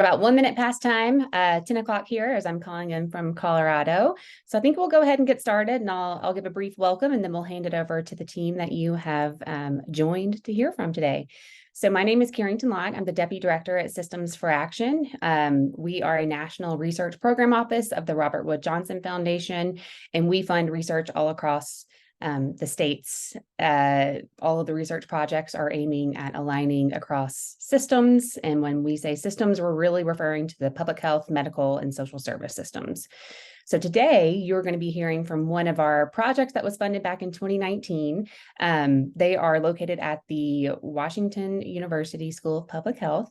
About 1 minute past time, 10 o'clock here as I'm calling in from Colorado. So I think we'll go ahead and get started, and I'll give a brief welcome, and then we'll hand it over to the team that you have joined to hear from today. So my name is Carrington Lott. I'm the Deputy Director at Systems for Action. We are a national research program office of the Robert Wood Johnson Foundation, and we fund research all across the states. All of the research projects are aiming at aligning across systems. And when we say systems, we're really referring to the public health, medical, and social service systems. So today you're going to be hearing from one of our projects that was funded back in 2019. They are located at the Washington University School of Public Health.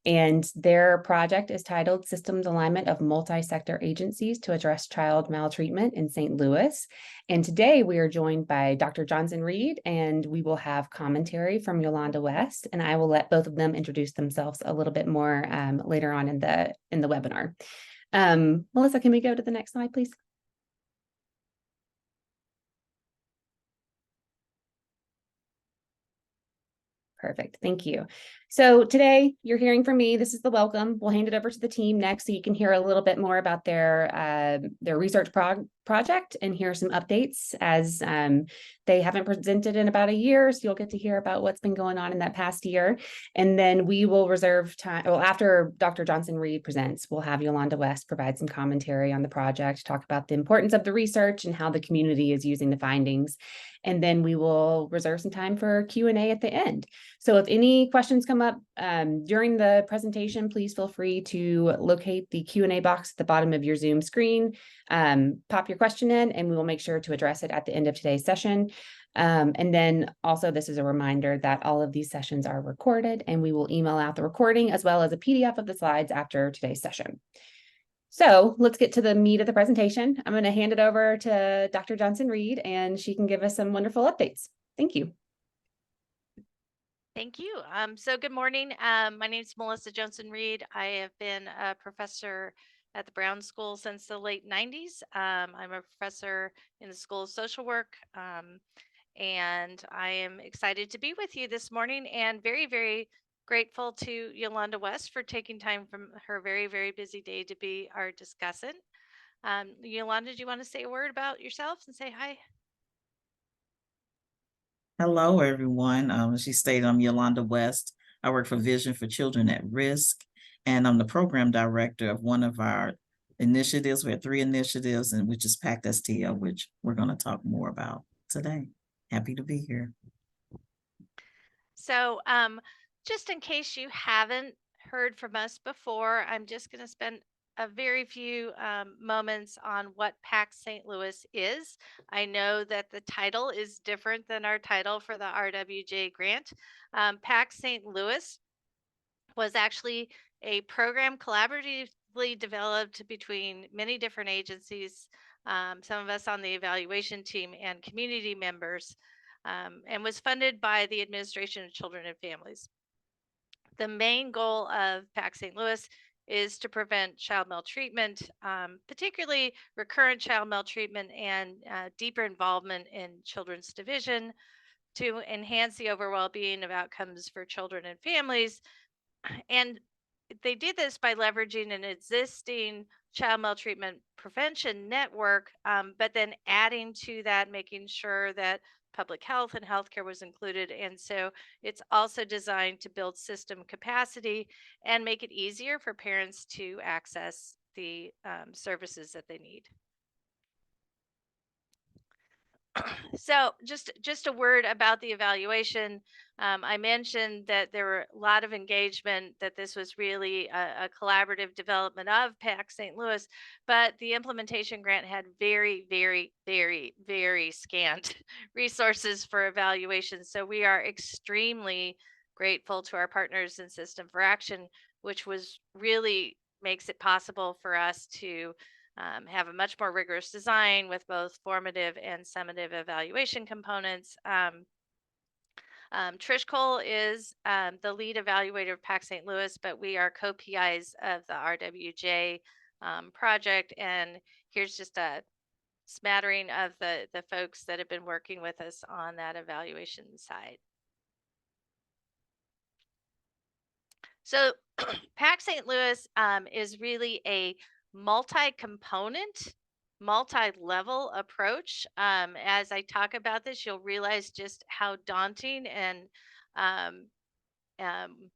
And their project is titled Systems Alignment of Multi-Sector Agencies to Address Child Maltreatment in St. Louis. And today we are joined by Dr. Johnson Reed, and we will have commentary from Yolanda West, and I will let both of them introduce themselves a little bit more later on in the webinar. Melissa, can we go to the next slide, please? Perfect. Thank you. So today you're hearing from me. This is the welcome. We'll hand it over to the team next so you can hear a little bit more about their research project and hear some updates as they haven't presented in about a year. So you'll get to hear about what's been going on in that past year. And then we will reserve time. Well, after Dr. Johnson Reed presents, we'll have Yolanda West provide some commentary on the project, talk about the importance of the research and how the community is using the findings. And then we will reserve some time for Q&A at the end. So if any questions come up during the presentation, please feel free to locate the Q&A box at the bottom of your Zoom screen, pop your question in, and we will make sure to address it at the end of today's session. And then also, this is a reminder that all of these sessions are recorded, and we will email out the recording as well as a PDF of the slides after today's session. So let's get to the meat of the presentation. I'm going to hand it over to Dr. Johnson Reed, and she can give us some wonderful updates. Thank you. Thank you. So good morning. My name is Melissa Johnson Reed. I have been a professor at the Brown School since the late 90s. I'm a professor in the School of Social Work, and I am excited to be with you this morning and very, very grateful to Yolanda West for taking time from her very, very busy day to be our discussant. Yolanda, do you want to say a word about yourself and say hi? Hello, everyone. As she stated, I'm Yolanda West. I work for Vision for Children at Risk, and I'm the program director of one of our initiatives. We have 3 initiatives, and which is PACT-STL, which we're going to talk more about today. Happy to be here. So just in case you haven't heard from us before, I'm just going to spend a very few moments on what PACT St. Louis is. I know that the title is different than our title for the RWJ grant. PACT St. Louis was actually a program collaboratively developed between many different agencies, some of us on the evaluation team and community members, and was funded by the Administration of Children and Families. The main goal of PACT St. Louis is to prevent child maltreatment, particularly recurrent child maltreatment and deeper involvement in children's division, to enhance the overall well-being of outcomes for children and families. And they did this by leveraging an existing child maltreatment prevention network, but then adding to that, making sure that public health and healthcare was included. And so it's also designed to build system capacity and make it easier for parents to access the services that they need. So just a word about the evaluation. I mentioned that there were a lot of engagement, that this was really a collaborative development of PACT St. Louis, but the implementation grant had very, very, very, very scant resources for evaluation. So we are extremely grateful to our partners in System for Action, which was really makes it possible for us to have a much more rigorous design with both formative and summative evaluation components. Trish Cole is the lead evaluator of PACT St. Louis, but we are co-PIs of the RWJ project. And here's just a smattering of the folks that have been working with us on that evaluation side. So PAC St. Louis is really a multi-component, multi-level approach. As I talk about this, you'll realize just how daunting and um, um,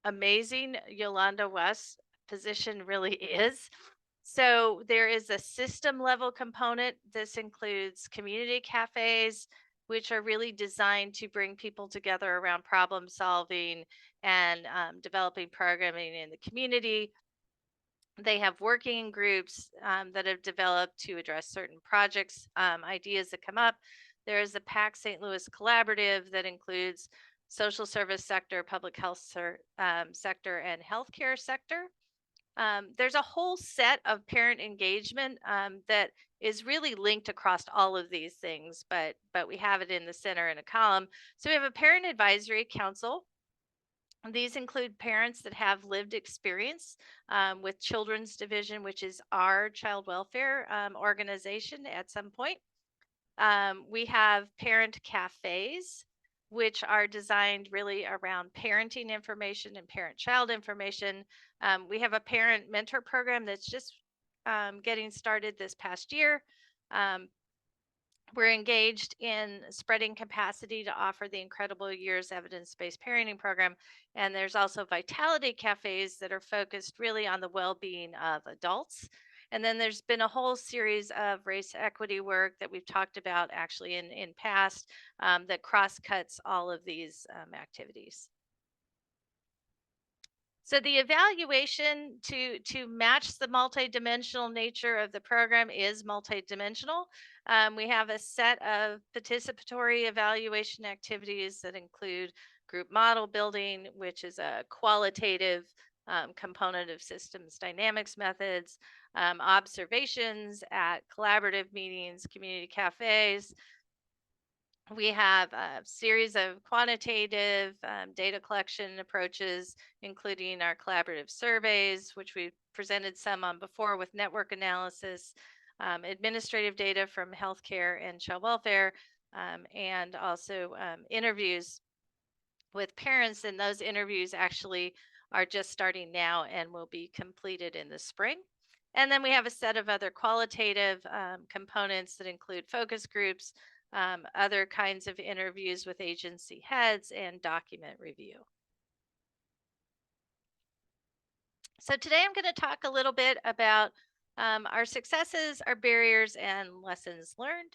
amazing Yolanda West's position really is. So there is a system level component. This includes community cafes, which are really designed to bring people together around problem solving and developing programming in the community. They have working groups that have developed to address certain projects, ideas that come up. There is a PAC St. Louis collaborative that includes social service sector, public health sector, and healthcare sector. There's a whole set of parent engagement that is really linked across all of these things, but we have it in the center in a column. So we have a parent advisory council. These include parents that have lived experience with Children's Division, which is our child welfare organization at some point. We have parent cafes, which are designed really around parenting information and parent child information. We have a parent mentor program that's just getting started this past year. Um, we're engaged in spreading capacity to offer the Incredible Years evidence-based parenting program. And there's also vitality cafes that are focused really on the well-being of adults. And then there's been a whole series of race equity work that we've talked about actually in past that cross-cuts all of these activities. So the evaluation to match the multidimensional nature of the program is multidimensional. We have a set of participatory evaluation activities that include group model building, which is a qualitative component of systems dynamics methods, observations at collaborative meetings, community cafes. We have a series of quantitative data collection approaches, including our collaborative surveys, which we presented some on before with network analysis, administrative data from healthcare and child welfare, and also interviews with parents. And those interviews actually are just starting now and will be completed in the spring. And then we have a set of other qualitative components that include focus groups, other kinds of interviews with agency heads, and document review. So today I'm going to talk a little bit about our successes, our barriers, and lessons learned.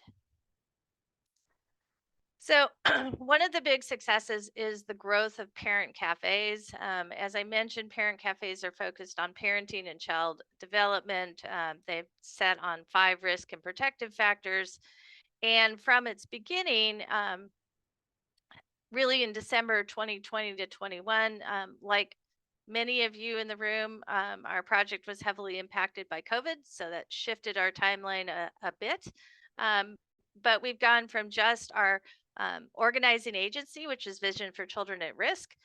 So one of the big successes is the growth of parent cafes. As I mentioned, parent cafes are focused on parenting and child development. They've set on 5 risk and protective factors. And from its beginning, really in December 2020 to 21, like many of you in the room, our project was heavily impacted by COVID. So that shifted our timeline a bit. But we've gone from just our organizing agency, which is Vision for Children at Risk,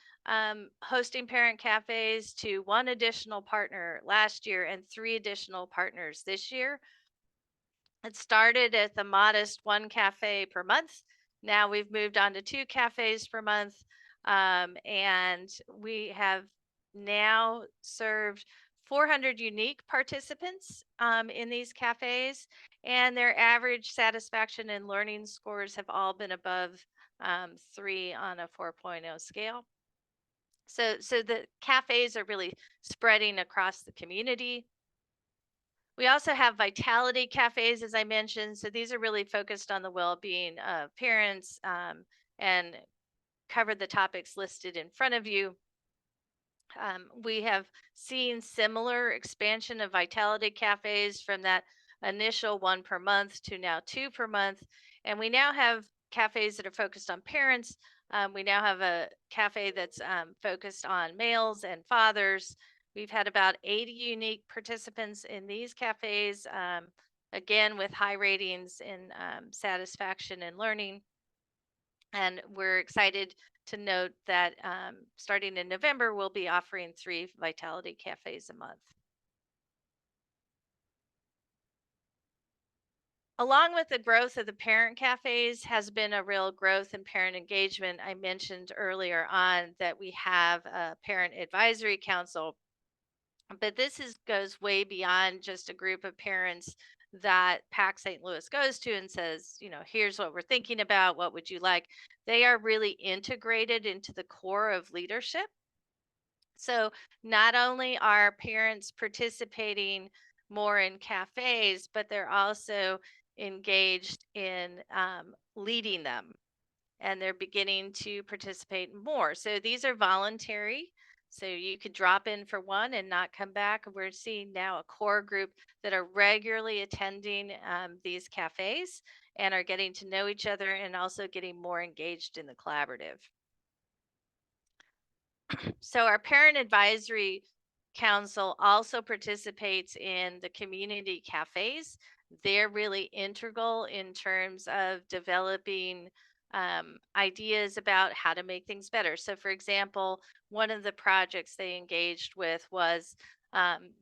hosting parent cafes, to 1 additional partner last year and 3 additional partners this year. It started at the modest 1 cafe per month. Now we've moved on to 2 cafes per month. And we have now served 400 unique participants in these cafes, and their average satisfaction and learning scores have all been above 3 on a 4.0 scale. So the cafes are really spreading across the community. We also have vitality cafes, as I mentioned. So these are really focused on the well-being of parents and cover the topics listed in front of you. We have seen similar expansion of vitality cafes from that initial 1 per month to now 2 per month. And we now have cafes that are focused on parents. We now have a cafe that's focused on males and fathers. We've had about 80 unique participants in these cafes, again, with high ratings in satisfaction and learning. And we're excited to note that starting in November, we'll be offering 3 vitality cafes a month. Along with the growth of the parent cafes has been a real growth in parent engagement. I mentioned earlier on that we have a parent advisory council, but goes way beyond just a group of parents that PAC St. Louis goes to and says, here's what we're thinking about. What would you like? They are really integrated into the core of leadership. So not only are parents participating more in cafes, but they're also engaged in leading them, and they're beginning to participate more. So these are voluntary. So you could drop in for one and not come back. We're seeing now a core group that are regularly attending these cafes and are getting to know each other and also getting more engaged in the collaborative. So our parent advisory council also participates in the community cafes. They're really integral in terms of developing ideas about how to make things better. So, for example, one of the projects they engaged with was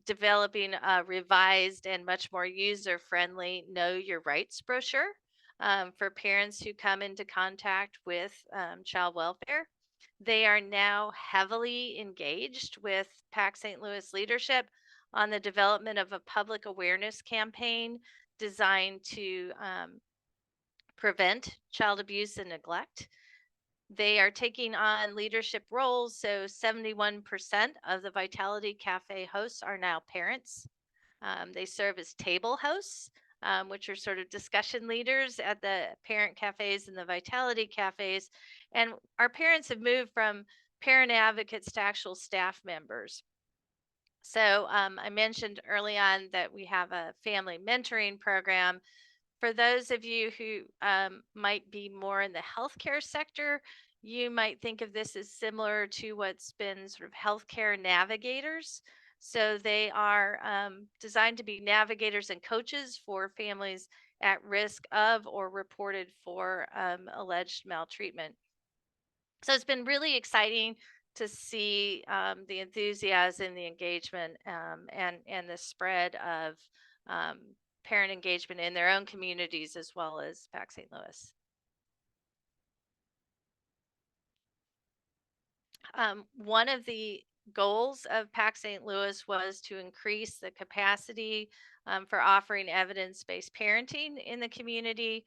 developing a revised and much more user-friendly Know Your Rights brochure for parents who come into contact with child welfare. They are now heavily engaged with PAC St. Louis leadership on the development of a public awareness campaign designed to prevent child abuse and neglect. They are taking on leadership roles. So 71% of the Vitality Cafe hosts are now parents. They serve as table hosts, which are sort of discussion leaders at the parent cafes and the Vitality Cafes. And our parents have moved from parent advocates to actual staff members. So I mentioned early on that we have a family mentoring program. For those of you who might be more in the healthcare sector, you might think of this as similar to what's been sort of healthcare navigators. So they are designed to be navigators and coaches for families at risk of or reported for alleged maltreatment. So it's been really exciting to see the enthusiasm, the engagement, and the spread of um, parent engagement in their own communities as well as PAC St. Louis. One of the goals of PAC St. Louis was to increase the capacity for offering evidence-based parenting in the community.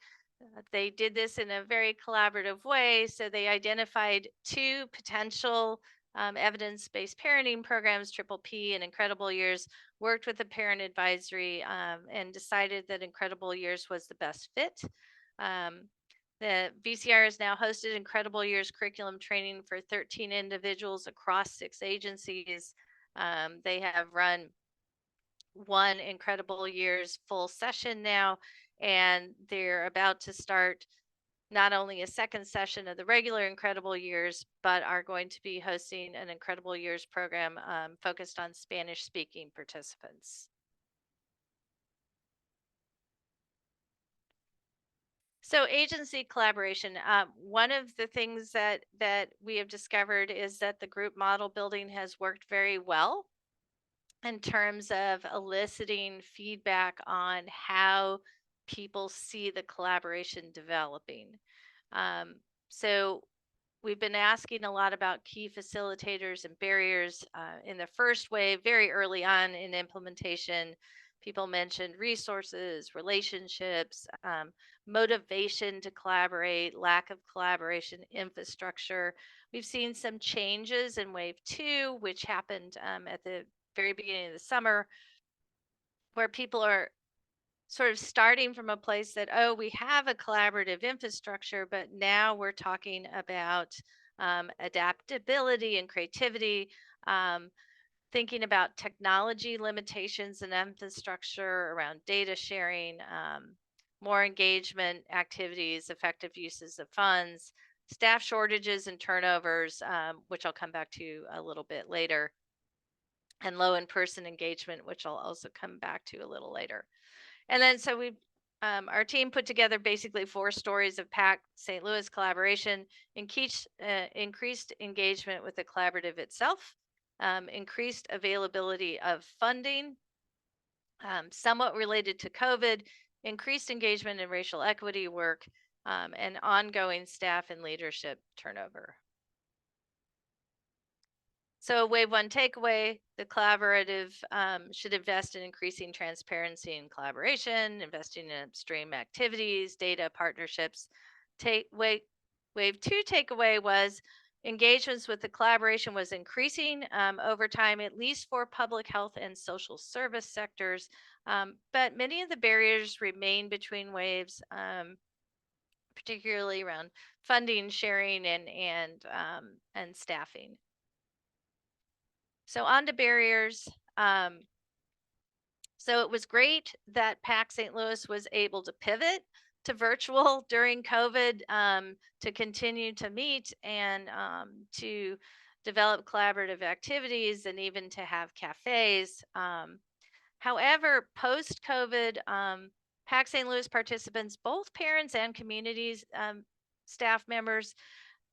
They did this in a very collaborative way. So they identified two potential evidence-based parenting programs, Triple P and Incredible Years, worked with the parent advisory and decided that Incredible Years was the best fit. The VCR has now hosted Incredible Years curriculum training for 13 individuals across 6 agencies. They have run one Incredible Years full session now, and they're about to start not only a second session of the regular Incredible Years, but are going to be hosting an Incredible Years program focused on Spanish speaking participants. So agency collaboration, one of the things that we have discovered is that the group model building has worked very well in terms of eliciting feedback on how people see the collaboration developing. So we've been asking a lot about key facilitators and barriers. In the first wave, very early on in implementation, people mentioned resources, relationships, motivation to collaborate, lack of collaboration, infrastructure. We've seen some changes in wave 2, which happened at the very beginning of the summer, where people are sort of starting from a place that, oh, we have a collaborative infrastructure, but now we're talking about adaptability and creativity, thinking about technology limitations and infrastructure around data sharing, more engagement activities, effective uses of funds, staff shortages and turnovers, which I'll come back to a little bit later, and low in-person engagement, which I'll also come back to a little later. And then so our team put together basically 4 stories of PAC St. Louis collaboration, increased engagement with the collaborative itself, increased availability of funding, somewhat related to COVID, increased engagement in racial equity work, and ongoing staff and leadership turnover. So wave one takeaway, the collaborative should invest in increasing transparency and collaboration, investing in upstream activities, data partnerships. Wave two takeaway was engagements with the collaboration was increasing over time, at least for public health and social service sectors. But many of the barriers remain between waves, particularly around funding, sharing, and staffing. So on to barriers. So it was great that PAC St. Louis was able to pivot to virtual during COVID, to continue to meet and to develop collaborative activities and even to have cafes. However, post COVID, PAC St. Louis participants, both parents and communities, staff members,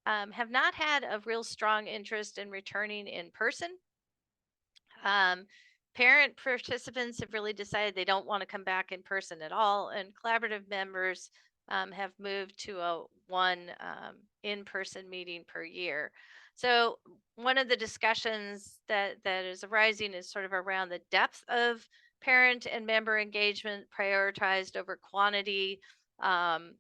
have not had a real strong interest in returning in person. Parent participants have really decided they don't want to come back in person at all, and collaborative members have moved to a one in-person meeting per year. So one of the discussions that is arising is sort of around the depth of parent and member engagement prioritized over quantity, and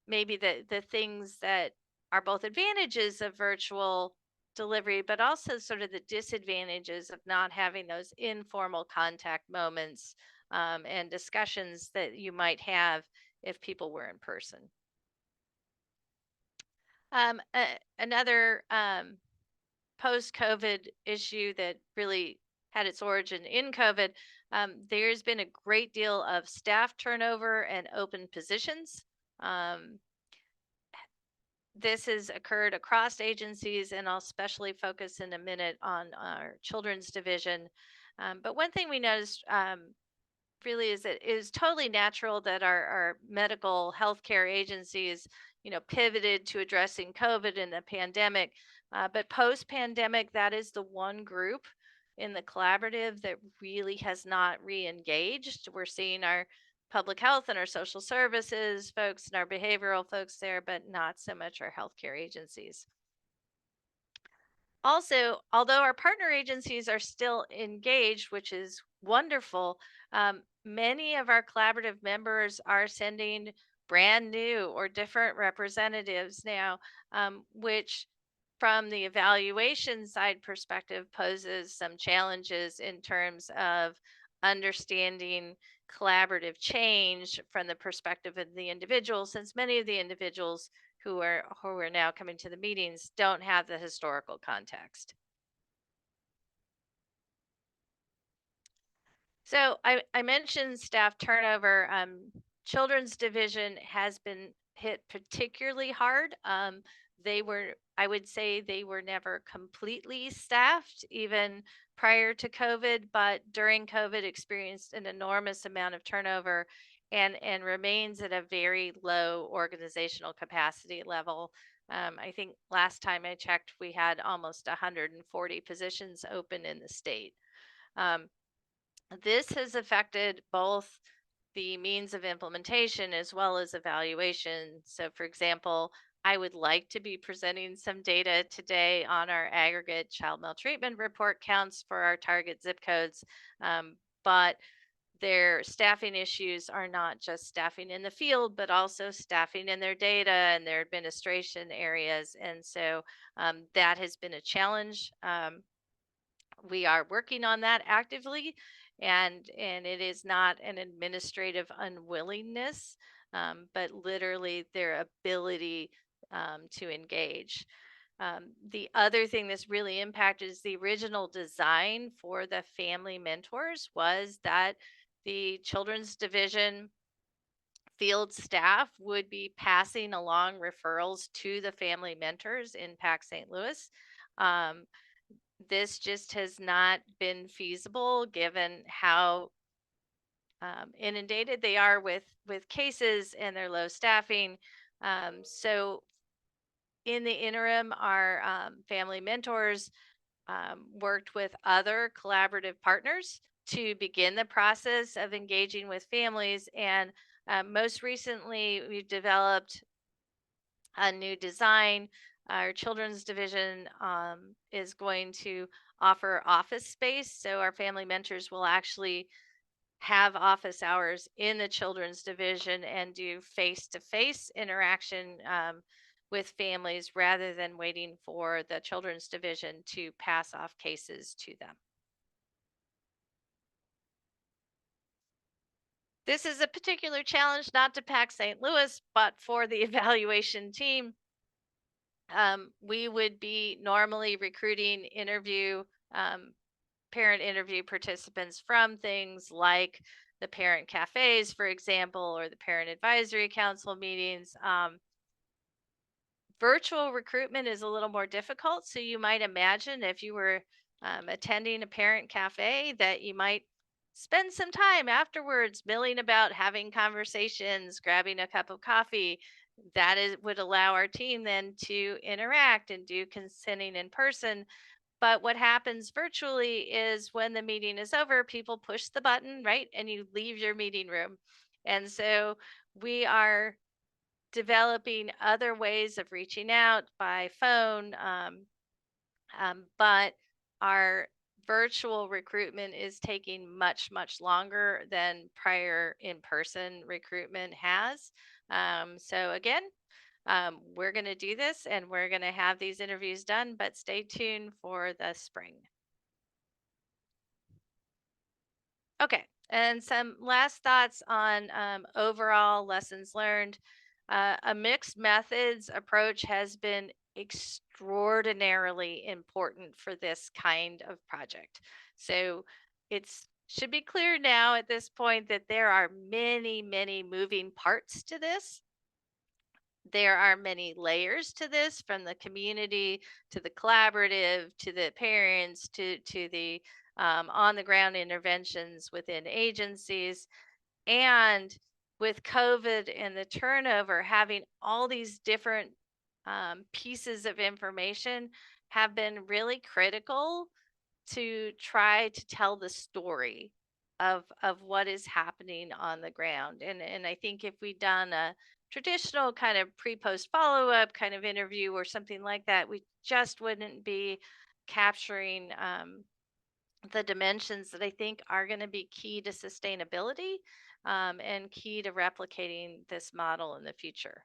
maybe the things that are both advantages of virtual delivery, but also sort of the disadvantages of not having those informal contact moments, and discussions that you might have if people were in person. Another post-COVID issue that really had its origin in COVID, there's been a great deal of staff turnover and open positions. This has occurred across agencies, and I'll especially focus in a minute on our children's division. But one thing we noticed, really is that it is totally natural that our medical healthcare agencies, pivoted to addressing COVID and the pandemic. But post pandemic, that is the one group in the collaborative that really has not re engaged. We're seeing our public health and our social services folks and our behavioral folks there, but not so much our healthcare agencies. Also, although our partner agencies are still engaged, which is wonderful, many of our collaborative members are sending brand new or different representatives now, which from the evaluation side perspective poses some challenges in terms of understanding collaborative change from the perspective of the individual, since many of the individuals who are now coming to the meetings don't have the historical context. So I mentioned staff turnover. Children's division has been hit particularly hard. I would say they were never completely staffed, even prior to COVID, but during COVID experienced an enormous amount of turnover and remains at a very low organizational capacity level. I think last time I checked, we had almost 140 positions open in the state. This has affected both the means of implementation as well as evaluation. So, for example, I would like to be presenting some data today on our aggregate child maltreatment report counts for our target zip codes, but their staffing issues are not just staffing in the field, but also staffing in their data and their administration areas. And so that has been a challenge. We are working on that actively, and it is not an administrative unwillingness, but literally their ability to engage. The other thing that's really impacted is the original design for the family mentors was that the children's division field staff would be passing along referrals to the family mentors in PAC St. Louis. This just has not been feasible given how inundated they are with cases and their low staffing. So in the interim, our family mentors worked with other collaborative partners to begin the process of engaging with families. And most recently, we've developed a new design. Our children's division is going to offer office space. So our family mentors will actually have office hours in the children's division and do face-to-face interaction with families rather than waiting for the children's division to pass off cases to them. This is a particular challenge not to PACT St. Louis, but for the evaluation team. We would be normally recruiting parent interview participants from things like the parent cafes, for example, or the parent advisory council meetings. Virtual recruitment is a little more difficult. So you might imagine if you were attending a parent cafe that you might spend some time afterwards milling about, having conversations, grabbing a cup of coffee. Would allow our team then to interact and do consenting in person. But what happens virtually is when the meeting is over, people push the button, right? And you leave your meeting room. And so we are developing other ways of reaching out by phone. But our virtual recruitment is taking much, much longer than prior in person recruitment has. So, again, we're going to do this and we're going to have these interviews done, but stay tuned for the spring. Okay, and some last thoughts on overall lessons learned. A mixed methods approach has been extraordinarily important for this kind of project. So it's should be clear now at this point that there are many, many moving parts to this. There are many layers to this, from the community to the collaborative to the parents to the on the ground interventions within agencies. And with COVID and the turnover, having all these different pieces of information have been really critical to try to tell the story of what is happening on the ground. And I think if we'd done a traditional kind of pre-post follow-up kind of interview or something like that, we just wouldn't be capturing the dimensions that I think are going to be key to sustainability and key to replicating this model in the future.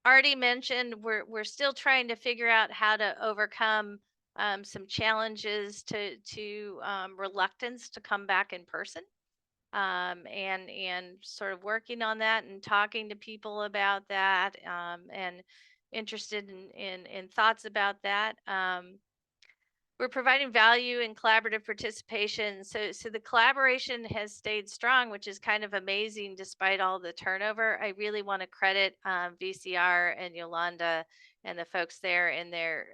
Already mentioned, we're still trying to figure out how to overcome some challenges to reluctance to come back in person, and sort of working on that and talking to people about that, and interested in thoughts about that. We're providing value in collaborative participation. So the collaboration has stayed strong, which is kind of amazing despite all the turnover. I really want to credit VCR and Yolanda and the folks there in their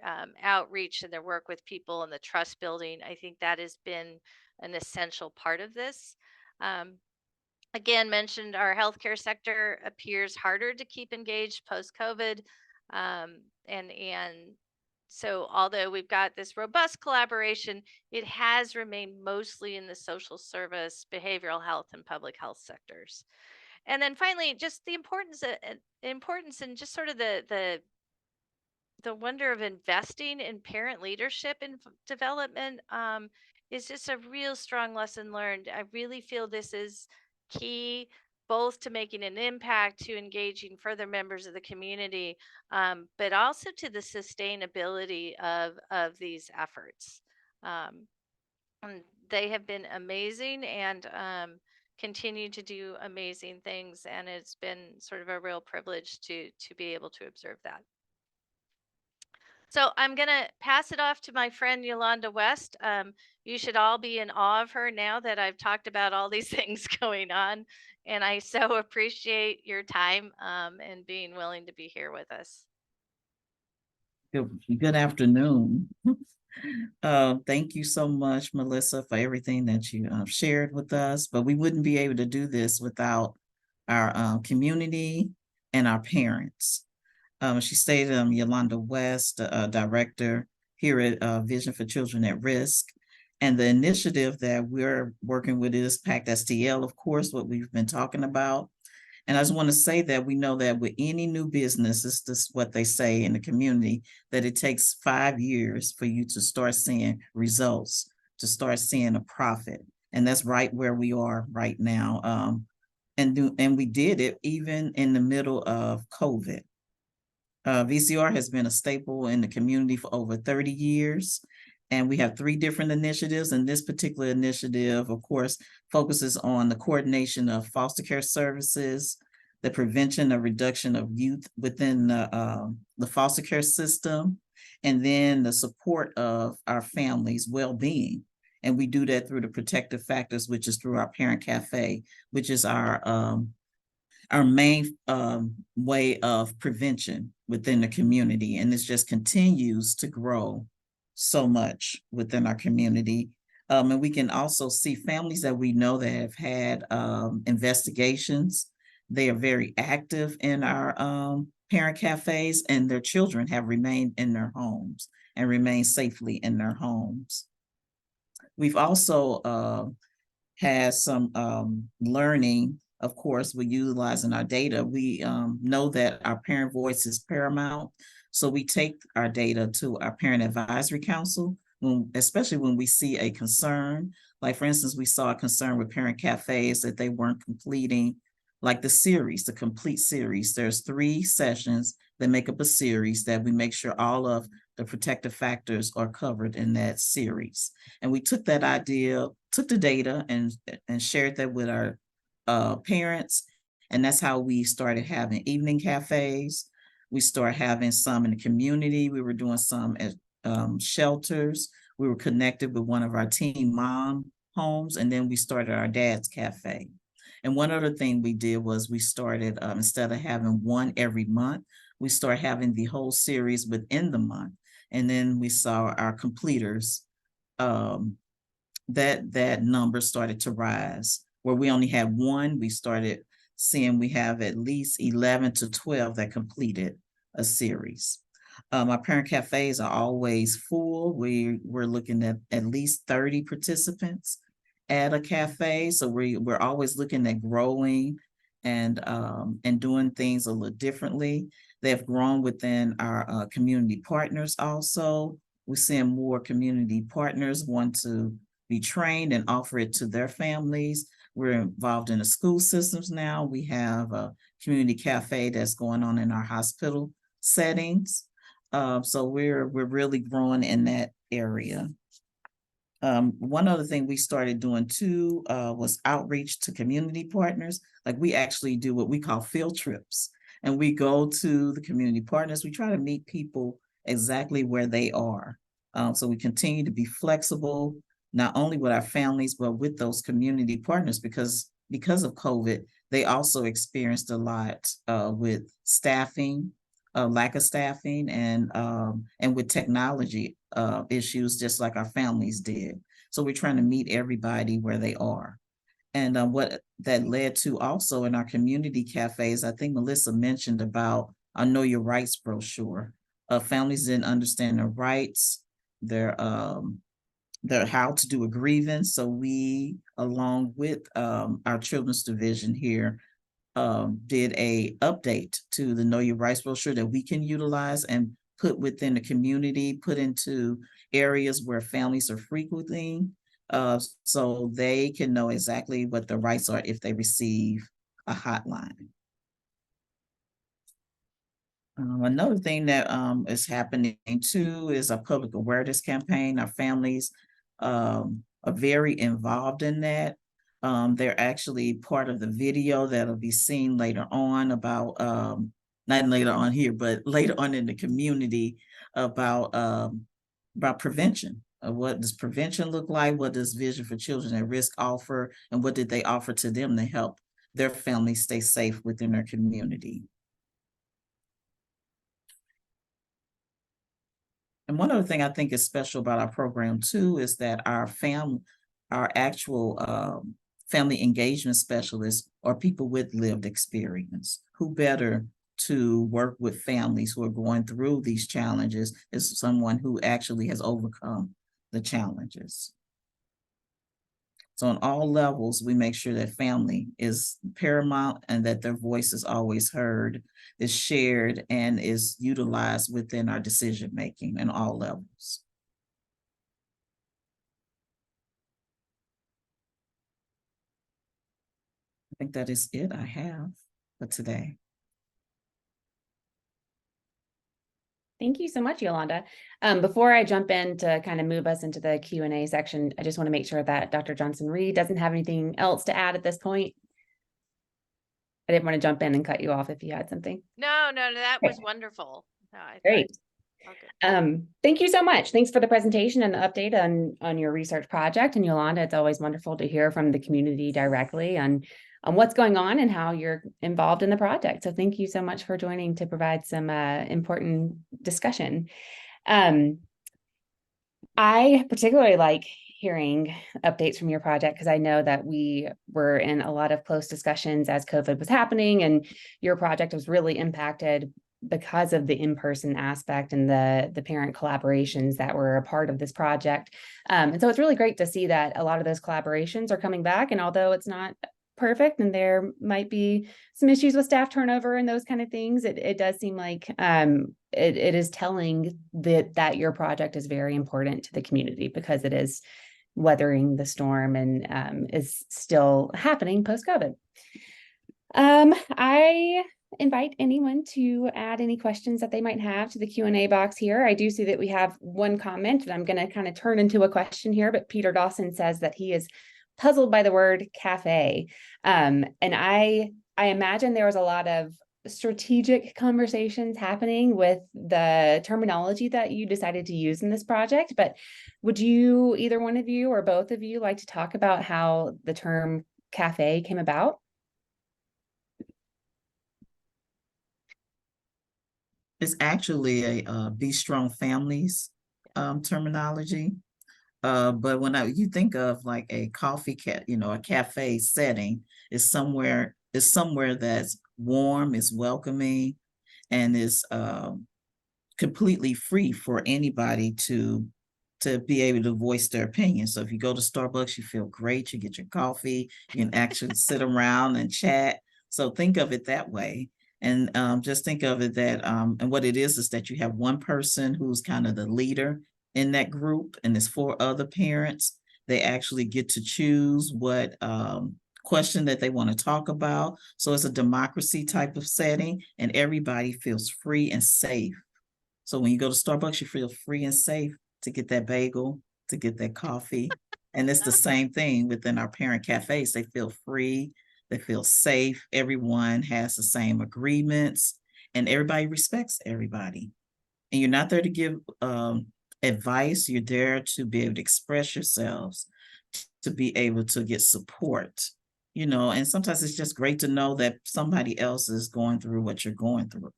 outreach and their work with people and the trust building. I think that has been an essential part of this. Again, mentioned our healthcare sector appears harder to keep engaged post-COVID. And so although we've got this robust collaboration, it has remained mostly in the social service, behavioral health, and public health sectors. And then finally, just the importance and just sort of the wonder of investing in parent leadership and development is just a real strong lesson learned. I really feel this is key both to making an impact, to engaging further members of the community, but also to the sustainability of these efforts. And they have been amazing and continue to do amazing things, and it's been sort of a real privilege to be able to observe that. So I'm going to pass it off to my friend Yolanda West. You should all be in awe of her now that I've talked about all these things going on. And I so appreciate your time and being willing to be here with us. Good afternoon. Thank you so much, Melissa, for everything that you shared with us. But we wouldn't be able to do this without our community and our parents. She stated, Yolanda West, director here at Vision for Children at Risk. And the initiative that we're working with is PACT-STL, of course, what we've been talking about. And I just want to say that we know that with any new business, it's just what they say in the community, that it takes 5 years for you to start seeing results, to start seeing a profit. And that's right where we are right now. And we did it even in the middle of COVID. VCR has been a staple in the community for over 30 years. And we have 3 different initiatives. And this particular initiative, of course, focuses on the coordination of foster care services, the prevention or reduction of youth within the foster care system, and then the support of our families' well-being. And we do that through the protective factors, which is through our parent cafe, which is our main way of prevention within the community. And this just continues to grow so much within our community. And we can also see families that we know that have had investigations. They are very active in our parent cafes, and their children have remained in their homes and remain safely in their homes. We've also had some learning. Of course, we're utilizing our data. We know that our parent voice is paramount. So we take our data to our parent advisory council, especially when we see a concern. Like, for instance, we saw a concern with parent cafes that they weren't completing like the complete series. There's 3 sessions that make up a series that we make sure all of the protective factors are covered in that series. And we took that idea, took the data and shared that with our parents. And that's how we started having evening cafes. We started having some in the community. We were doing some at shelters. We were connected with one of our teen mom homes. And then we started our dad's cafe. And one other thing we did was we started, instead of having one every month, we started having the whole series within the month. And then we saw our completers, that number started to rise. Where we only had 1, we started seeing we have at least 11 to 12 that completed a series. Our parent cafes are always full. We're looking at least 30 participants at a cafe. So we're always looking at growing and doing things a little differently. They've grown within our community partners also. We're seeing more community partners want to be trained and offer it to their families. We're involved in the school systems now. We have a community cafe that's going on in our hospital settings. So we're really growing in that area. One other thing we started doing too was outreach to community partners. Like, we actually do what we call field trips, and we go to the community partners. We try to meet people exactly where they are. So we continue to be flexible, not only with our families, but with those community partners, because of COVID, they also experienced a lot with staffing, lack of staffing, and with technology issues, just like our families did. So we're trying to meet everybody where they are. And what that led to also in our community cafes, I think Melissa mentioned about our Know Your Rights brochure. Families didn't understand their rights, their how to do a grievance. So we, along with our children's division here, did a update to the Know Your Rights brochure that we can utilize and put within the community, put into areas where families are frequenting, so they can know exactly what the rights are if they receive a hotline. Another thing that is happening too is a public awareness campaign. Our families are very involved in that. They're actually part of the video that'll be seen later on about, not later on here, but later on in the community about prevention. What does prevention look like? What does Vision for Children at Risk offer? And what did they offer to them to help their families stay safe within their community? And one other thing I think is special about our program too is that our actual family engagement specialists are people with lived experience. Who better to work with families who are going through these challenges is someone who actually has overcome the challenges. So on all levels, we make sure that family is paramount and that their voice is always heard, is shared, and is utilized within our decision-making in all levels. I think that is it I have for today. Thank you so much, Yolanda. Before I jump in to kind of move us into the Q&A section, I just want to make sure that Dr. Johnson-Reed doesn't have anything else to add at this point. I didn't want to jump in and cut you off if you had something. No, that was wonderful. No, Great. Okay. Thank you so much. Thanks for the presentation and the update on your research project. And Yolanda, it's always wonderful to hear from the community directly on what's going on and how you're involved in the project. So thank you so much for joining to provide some important discussion. I particularly like hearing updates from your project because I know that we were in a lot of close discussions as COVID was happening, and your project was really impacted because of the in-person aspect and the parent collaborations that were a part of this project. And so it's really great to see that a lot of those collaborations are coming back. And although it's not perfect and there might be some issues with staff turnover and those kind of things, it does seem like it is telling that your project is very important to the community because it is weathering the storm and is still happening post-COVID. I invite anyone to add any questions that they might have to the Q&A box here. I do see that we have one comment that I'm going to kind of turn into a question here, but Peter Dawson says that he is puzzled by the word cafe. And I imagine there was a lot of strategic conversations happening with the terminology that you decided to use in this project, but would you, either one of you or both of you, like to talk about how the term cafe came about? It's actually a Be Strong Families terminology. But when you think of like a a cafe setting, is somewhere that's warm, is welcoming, and is completely free for anybody to be able to voice their opinion. So if you go to Starbucks, you feel great, you get your coffee, you can actually sit around and chat. So think of it that way. And just think of it that, and what it is that you have one person who's kind of the leader in that group, and there's 4 other parents. They actually get to choose what question that they want to talk about. So it's a democracy type of setting, and everybody feels free and safe. So when you go to Starbucks, you feel free and safe to get that bagel, to get that coffee. And it's the same thing within our parent cafes. They feel free, they feel safe. Everyone has the same agreements, and everybody respects everybody. And you're not there to give advice. You're there to be able to express yourselves, to be able to get support, and sometimes it's just great to know that somebody else is going through what you're going through.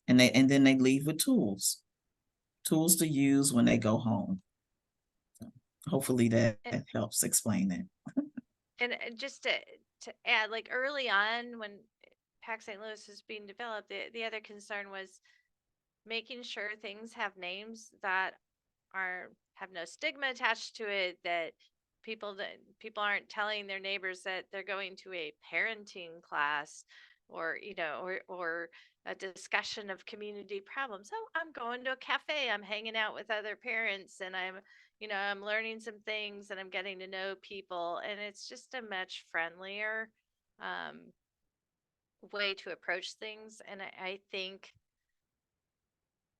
And then they leave with tools to use when they go home. So hopefully that helps explain that. And just to add, like early on when PACT St. Louis was being developed, the other concern was making sure things have names that have no stigma attached to it, that people aren't telling their neighbors that they're going to a parenting class or or a discussion of community problems. So I'm going to a cafe, I'm hanging out with other parents, and I'm learning some things and I'm getting to know people, and it's just a much friendlier way to approach things. And I think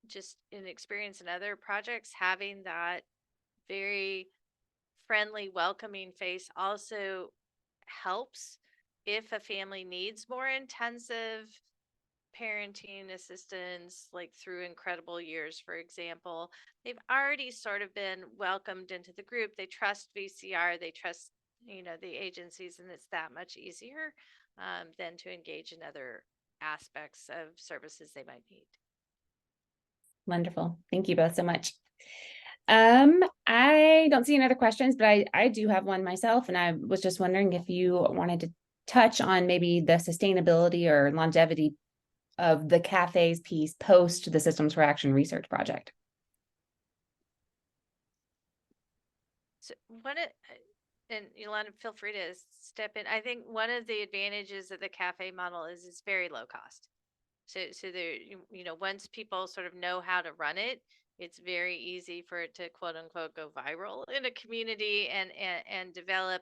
just in experience in other projects, having that very friendly, welcoming face also helps if a family needs more intensive parenting assistance, like through incredible years, for example. They've already sort of been welcomed into the group. They trust VCR, they trust, the agencies, and it's that much easier than to engage in other aspects of services they might need. Wonderful. Thank you both so much. I don't see any other questions, but I do have one myself, and I was just wondering if you wanted to touch on maybe the sustainability or longevity the cafes piece post the Systems for Action research project? So and Yolanda, feel free to step in. I think one of the advantages of the cafe model is it's very low cost. So there, once people sort of know how to run it, it's very easy for it to quote unquote go viral in a community and develop.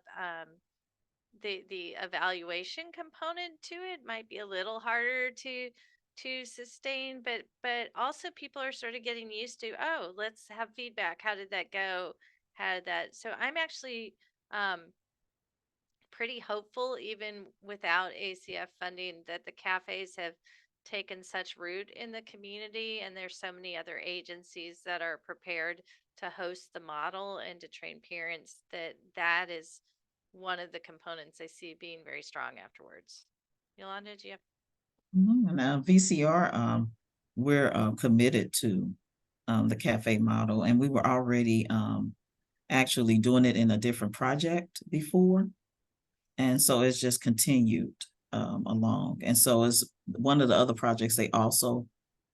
The evaluation component to it might be a little harder to sustain, but also people are sort of getting used to, oh, let's have feedback. How did that go? How did that? So I'm actually um, pretty hopeful, even without ACF funding, that the cafes have taken such root in the community, and there's so many other agencies that are prepared to host the model and to train parents that is one of the components I see being very strong afterwards. Yolanda, do you have? Now, VCR, we're committed to the cafe model, and we were already actually doing it in a different project before. And so it's just continued along. And so it's one of the other projects, they also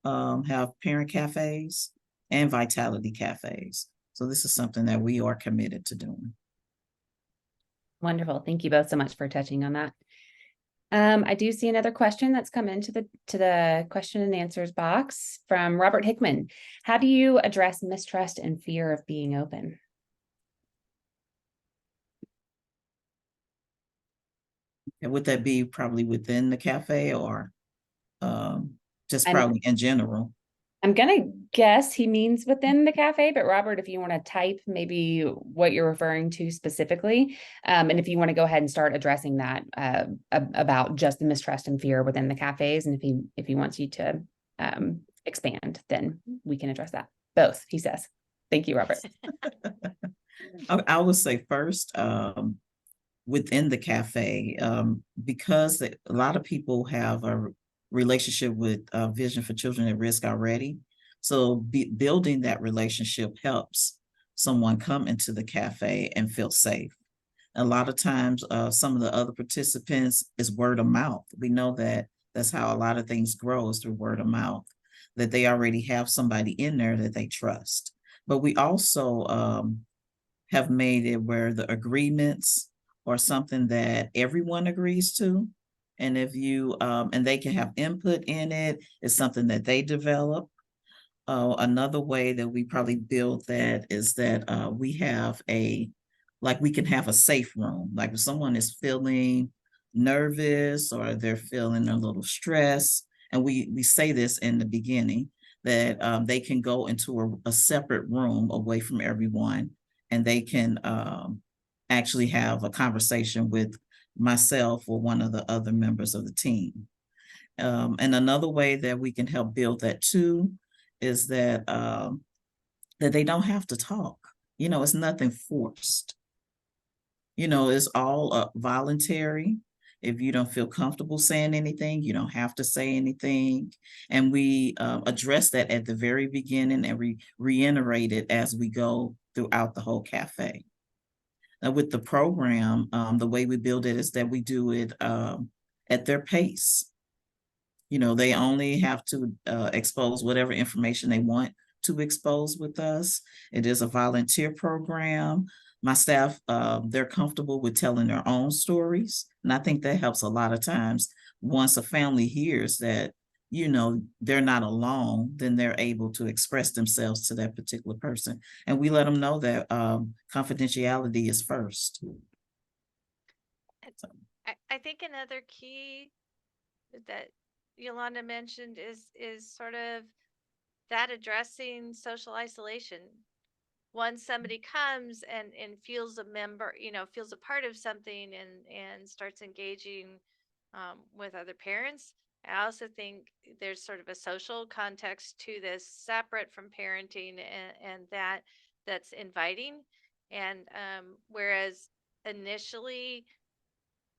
have parent cafes and vitality cafes. So this is something that we are committed to doing. Wonderful. Thank you both so much for touching on that. I do see another question that's come into the question and answers box from Robert Hickman. How do you address mistrust and fear of being open? And would that be probably within the cafe or just probably in general? I'm gonna guess he means within the cafe, but Robert, if you want to type maybe what you're referring to specifically, and if you want to go ahead and start addressing that about just the mistrust and fear within the cafes, and if he wants you to expand, then we can address that. Both, he says. Thank you, Robert. I would say first, within the cafe, because a lot of people have a relationship with Vision for Children at Risk already. So building that relationship helps someone come into the cafe and feel safe. A lot of times, some of the other participants is word of mouth. We know that that's how a lot of things grow, is through word of mouth, that they already have somebody in there that they trust. But we also have made it where the agreements are something that everyone agrees to. And if you, and they can have input in it, it's something that they develop. Another way that we probably build that is that we have we can have a safe room. Like if someone is feeling nervous or they're feeling a little stress, and we say this in the beginning, that they can go into a separate room away from everyone, and they can actually have a conversation with myself or one of the other members of the team. And another way that we can help build that too is that that they don't have to talk. It's nothing forced. It's all voluntary. If you don't feel comfortable saying anything, you don't have to say anything. And we address that at the very beginning, and we reiterate it as we go throughout the whole cafe. Now, with the program, the way we build it is that we do it at their pace. They only have to expose whatever information they want to expose with us. It is a volunteer program. My staff, they're comfortable with telling their own stories. And I think that helps a lot of times. Once a family hears that, they're not alone, then they're able to express themselves to that particular person. And we let them know that confidentiality is first. I think another key that Yolanda mentioned is sort of that addressing social isolation. Once somebody comes and feels a member, feels a part of something and starts engaging with other parents, I also think there's sort of a social context to this separate from parenting, and that's inviting. And whereas initially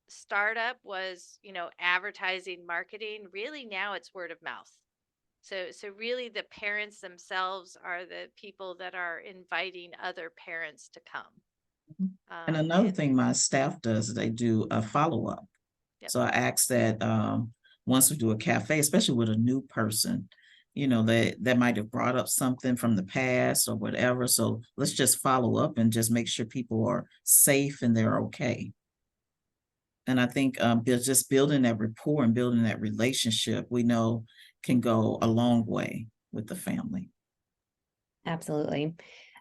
startup was, advertising, marketing, really now it's word of mouth. So really the parents themselves are the people that are inviting other parents to come. And another thing my staff does, they do a follow-up. Yep. So I ask that once we do a cafe, especially with a new person, that might have brought up something from the past or whatever. So let's just follow up and just make sure people are safe and they're okay. And I think just building that rapport and building that relationship, we know can go a long way with the family. Absolutely.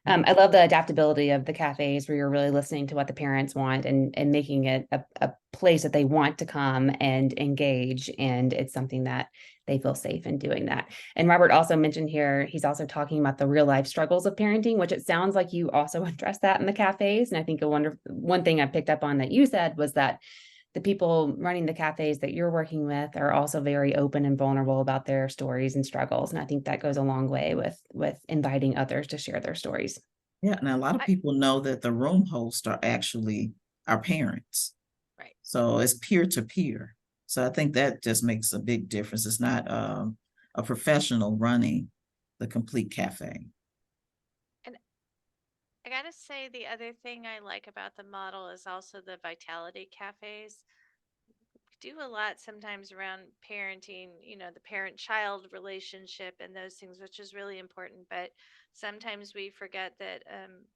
I love the adaptability of the cafes where you're really listening to what the parents want and making it a place that they want to come and engage. And it's something that they feel safe in doing that. And Robert also mentioned here, he's also talking about the real life struggles of parenting, which it sounds like you also address that in the cafes. And I think one thing I picked up on that you said was that the people running the cafes that you're working with are also very open and vulnerable about their stories and struggles. And I think that goes a long way with inviting others to share their stories. Yeah, and a lot of people know that the room hosts are actually our parents. Right. So it's peer to peer. So I think that just makes a big difference. It's not a professional running the complete cafe. And I gotta say, the other thing I like about the model is also the vitality cafes. Do a lot sometimes around parenting, the parent child relationship and those things, which is really important. But sometimes we forget that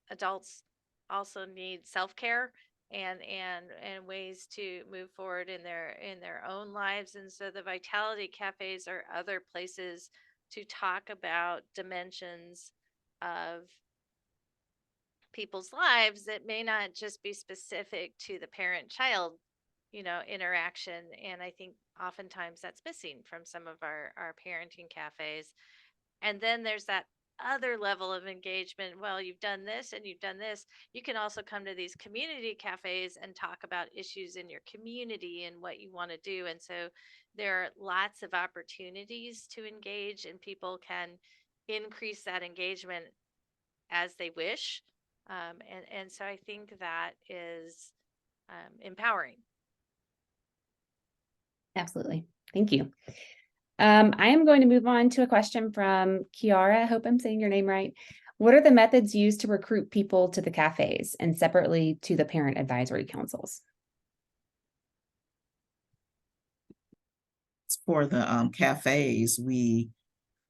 adults also need self care and ways to move forward in their own lives. And so the vitality cafes are other places to talk about dimensions of people's lives that may not just be specific to the parent child interaction. And I think oftentimes that's missing from some of our parenting cafes. And then there's that other level of engagement. Well, you've done this and you've done this. You can also come to these community cafes and talk about issues in your community and what you want to do. And so there are lots of opportunities to engage, and people can increase that engagement as they wish. And so I think that is empowering. Absolutely. Thank you. I am going to move on to a question from Kiara. I hope I'm saying your name right. What are the methods used to recruit people to the cafes and separately to the parent advisory councils? For the cafes, we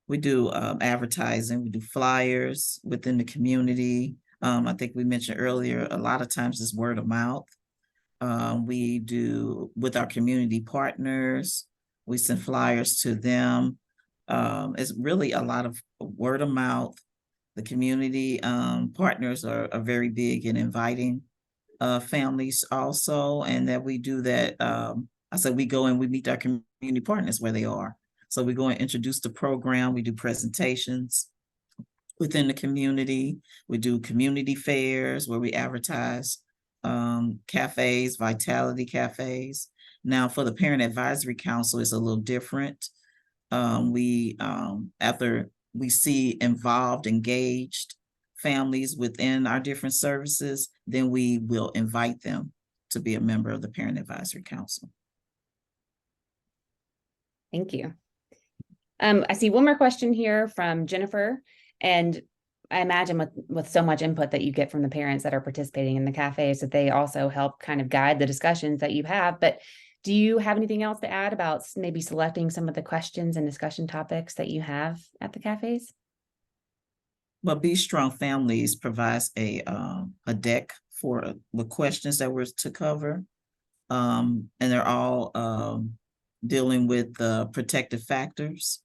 do advertising, we do flyers within the community. I think we mentioned earlier, a lot of times it's word of mouth. We do with our community partners, we send flyers to them. It's really a lot of word of mouth. The community partners are very big in inviting families also, and that we do that. I said we go and we meet our community partners where they are. So we go and introduce the program. We do presentations within the community. We do community fairs where we advertise cafes, vitality cafes. Now for the Parent Advisory Council, it's a little different. After we see involved, engaged families within our different services, then we will invite them to be a member of the Parent Advisory Council. Thank you. I see one more question here from Jennifer, and I imagine with so much input that you get from the parents that are participating in the cafes that they also help kind of guide the discussions that you have. But do you have anything else to add about maybe selecting some of the questions and discussion topics that you have at the cafes? Well, Be Strong Families provides a deck for the questions that we're to cover. And they're all dealing with the protective factors.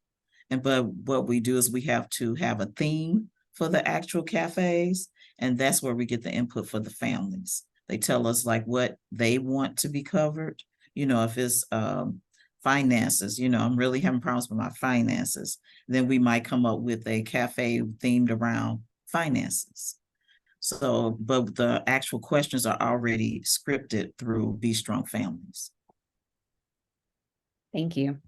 But what we do is we have to have a theme for the actual cafes, and that's where we get the input for the families. They tell us like what they want to be covered. If it's finances, I'm really having problems with my finances, then we might come up with a cafe themed around finances. So, but the actual questions are already scripted through Be Strong Families. Thank you.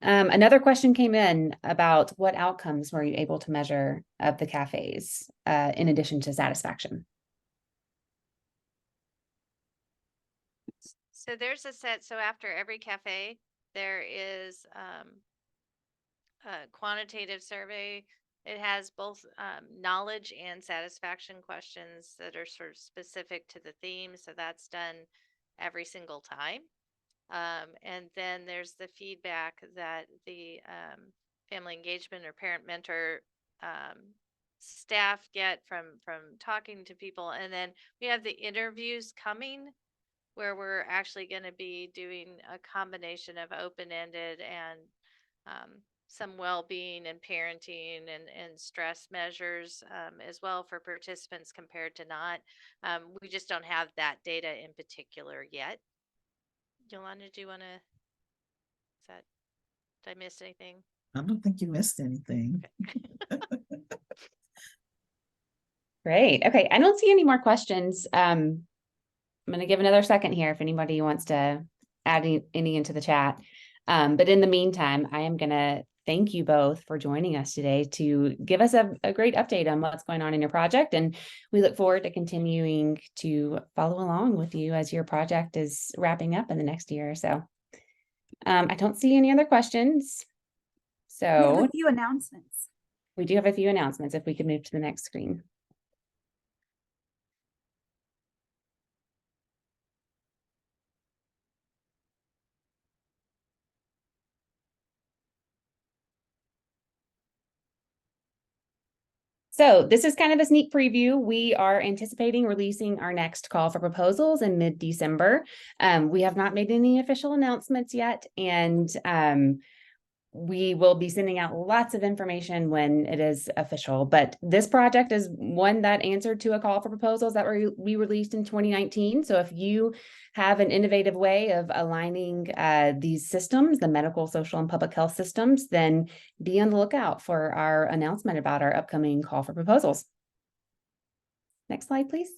Another question came in about what outcomes were you able to measure of the cafes in addition to satisfaction? So there's a set. So after every cafe, there is a quantitative survey. It has both knowledge and satisfaction questions that are sort of specific to the theme. So that's done every single time. And then there's the feedback that the family engagement or parent mentor staff get from talking to people. And then we have the interviews coming, where we're actually going to be doing a combination of open-ended and some well-being and parenting and stress measures as well for participants compared to not. We just don't have that data in particular yet. Yolanda, do you want to, did I miss anything? I don't think you missed anything. Great. Okay. I don't see any more questions. I'm going to give another second here if anybody wants to add any into the chat. But in the meantime, I am going to thank you both for joining us today to give us a great update on what's going on in your project. And we look forward to continuing to follow along with you as your project is wrapping up in the next year or so. I don't see any other questions. We have So a few announcements. we do have a few announcements if we could move to the next screen. So this is kind of a sneak preview. We are anticipating releasing our next call for proposals in mid-December. We have not made any official announcements yet, and we will be sending out lots of information when it is official. But this project is one that answered to a call for proposals that we released in 2019. So if you have an innovative way of aligning these systems, the medical, social, and public health systems, then be on the lookout for our announcement about our upcoming call for proposals. Next slide, please.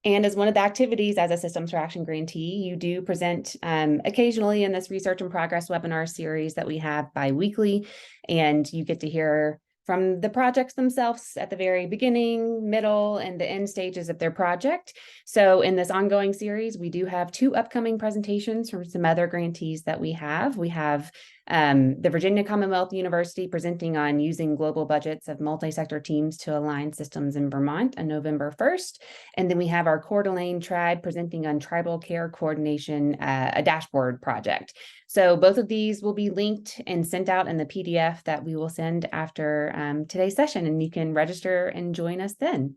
And as one of the activities as a Systems for Action grantee, you do present occasionally in this Research in Progress webinar series that we have bi-weekly, and you get to hear from the projects themselves at the very beginning, middle, and the end stages of their project. So in this ongoing series, we do have 2 upcoming presentations from some other grantees that we have. We have the Virginia Commonwealth University presenting on using global budgets of multi-sector teams to align systems in Vermont on November 1st. And then we have our Coeur d'Alene tribe presenting on tribal care coordination, a dashboard project. So both of these will be linked and sent out in the PDF that we will send after today's session, and you can register and join us then.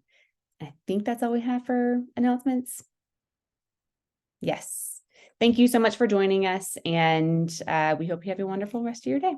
I think that's all we have for announcements. Yes. Thank you so much for joining us, and we hope you have a wonderful rest of your day.